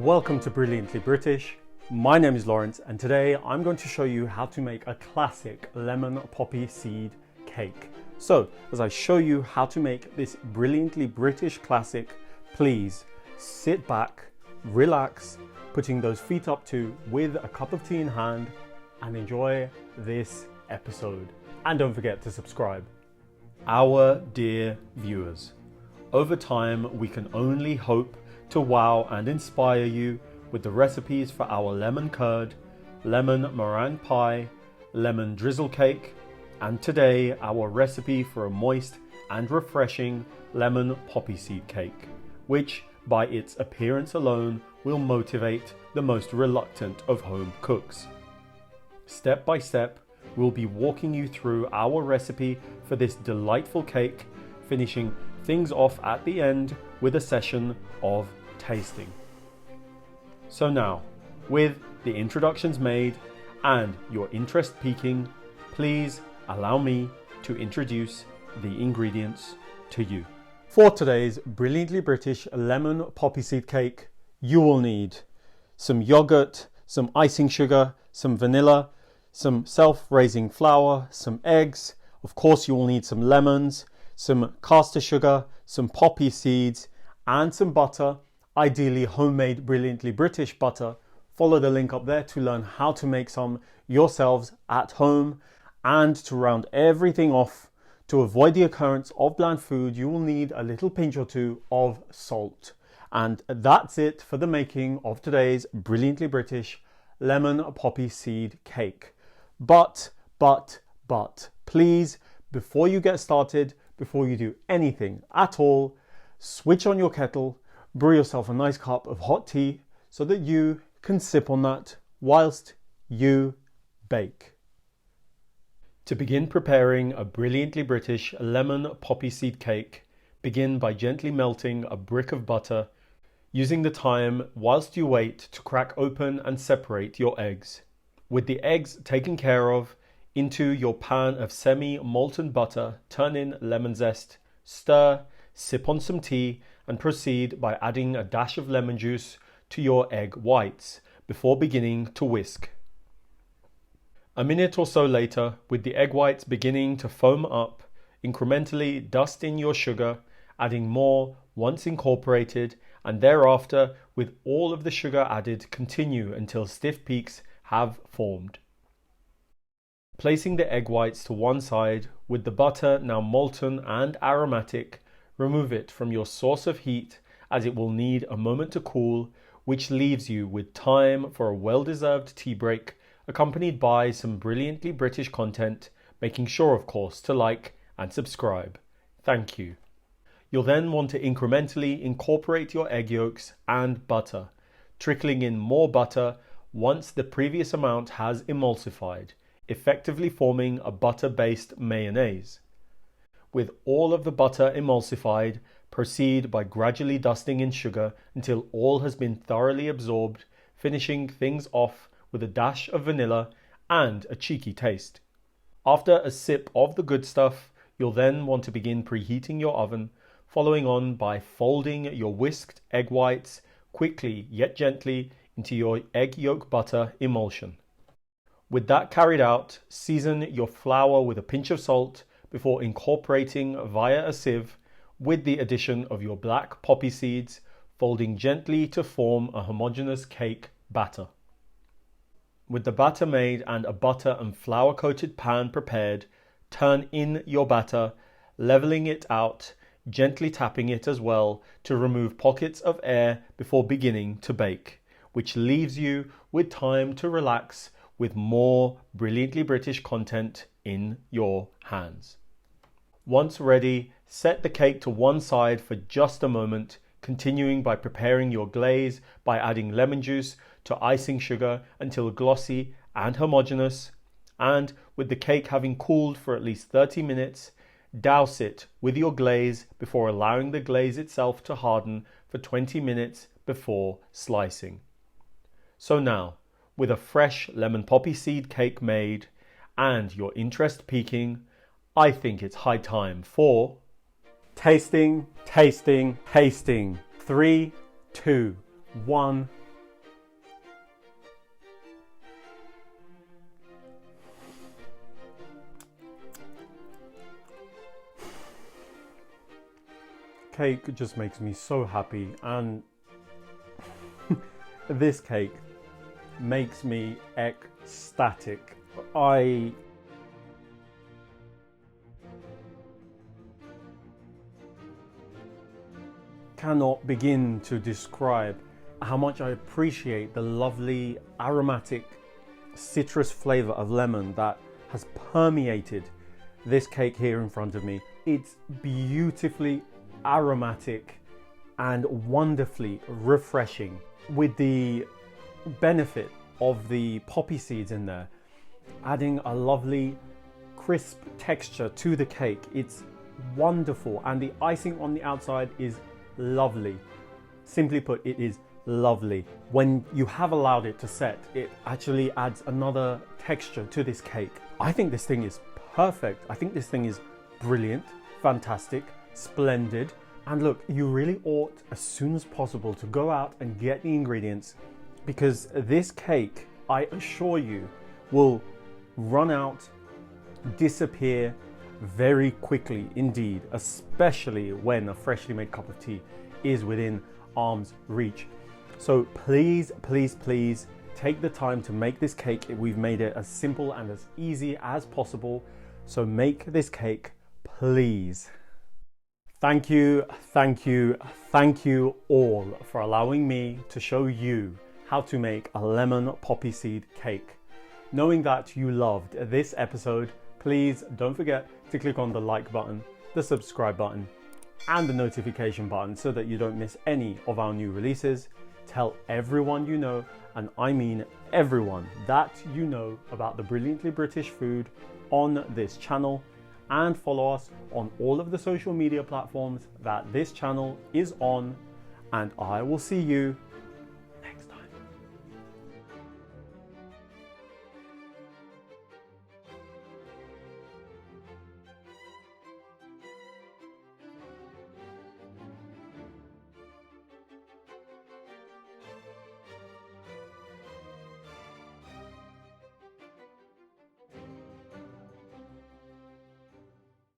Welcome to Brilliantly British. My name is Lawrence and today I'm going to show you how to make a classic lemon poppy seed cake. So as I show you how to make this brilliantly British classic, please sit back, relax, putting those feet up to with a cup of tea in hand and enjoy this episode. And don't forget to subscribe. Our dear viewers, over time we can only hope to wow and inspire you with the recipes for our lemon curd, lemon meringue pie, lemon drizzle cake, and today our recipe for a moist and refreshing lemon poppy seed cake, which by its appearance alone will motivate the most reluctant of home cooks. Step by step, we'll be walking you through our recipe for this delightful cake, finishing things off at the end with a session of tasting. So now, with the introductions made and your interest peaking, please allow me to introduce the ingredients to you. For today's brilliantly British lemon poppy seed cake, you will need some yogurt, some icing sugar, some vanilla, some self-raising flour, some eggs. Of course, you will need some lemons, some caster sugar, some poppy seeds, and some butter. Ideally homemade brilliantly British butter. Follow the link up there to learn how to make some yourselves at home. And to round everything off, to avoid the occurrence of bland food, you will need a little pinch or two of salt. And that's it for the making of today's brilliantly British lemon poppy seed cake. But, please, before you get started, before you do anything at all, switch on your kettle, brew yourself a nice cup of hot tea so that you can sip on that whilst you bake. To begin preparing a brilliantly British lemon poppy seed cake, begin by gently melting a brick of butter, using the time whilst you wait to crack open and separate your eggs. With the eggs taken care of, into your pan of semi-molten butter, turn in lemon zest, stir, sip on some tea, and proceed by adding a dash of lemon juice to your egg whites before beginning to whisk. A minute or so later, with the egg whites beginning to foam up, incrementally dust in your sugar, adding more once incorporated, and thereafter, with all of the sugar added, continue until stiff peaks have formed. Placing the egg whites to one side, with the butter now molten and aromatic, remove it from your source of heat as it will need a moment to cool, which leaves you with time for a well-deserved tea break, accompanied by some brilliantly British content, making sure of course to like and subscribe. Thank you. You'll then want to incrementally incorporate your egg yolks and butter, trickling in more butter once the previous amount has emulsified, effectively forming a butter-based mayonnaise. With all of the butter emulsified, proceed by gradually dusting in sugar until all has been thoroughly absorbed, finishing things off with a dash of vanilla and a cheeky taste. After a sip of the good stuff, you'll then want to begin preheating your oven, following on by folding your whisked egg whites quickly yet gently into your egg yolk butter emulsion. With that carried out, season your flour with a pinch of salt before incorporating via a sieve with the addition of your black poppy seeds, folding gently to form a homogeneous cake batter. With the batter made and a butter and flour coated pan prepared, turn in your batter, leveling it out, gently tapping it as well to remove pockets of air before beginning to bake, which leaves you with time to relax with more brilliantly British content in your hands. Once ready, set the cake to one side for just a moment, continuing by preparing your glaze by adding lemon juice to icing sugar until glossy and homogeneous, and with the cake having cooled for at least 30 minutes, douse it with your glaze before allowing the glaze itself to harden for 20 minutes before slicing. So now, with a fresh lemon poppy seed cake made and your interest peaking, I think it's high time for tasting. 3, 2, 1, cake just makes me so happy, and this cake makes me ecstatic. I cannot begin to describe how much I appreciate the lovely aromatic citrus flavor of lemon that has permeated this cake here in front of me. It's beautifully aromatic and wonderfully refreshing, with the benefit of the poppy seeds in there, adding a lovely crisp texture to the cake. It's wonderful, and the icing on the outside is lovely. Simply put, it is lovely. When you have allowed it to set, it actually adds another texture to this cake. I think this thing is perfect. I think this thing is brilliant, fantastic, splendid. And look, you really ought as soon as possible to go out and get the ingredients, because this cake, I assure you, will run out, disappear very quickly indeed, especially when a freshly made cup of tea is within arm's reach. So please, please, please take the time to make this cake. We've made it as simple and as easy as possible. So make this cake, please. Thank you, thank you, thank you all for allowing me to show you how to make a lemon poppy seed cake. Knowing that you loved this episode, please don't forget to click on the like button, the subscribe button, and the notification button so that you don't miss any of our new releases. Tell everyone you know, and I mean everyone, that you know about the Brilliantly British food on this channel, and follow us on all of the social media platforms that this channel is on, and I will see you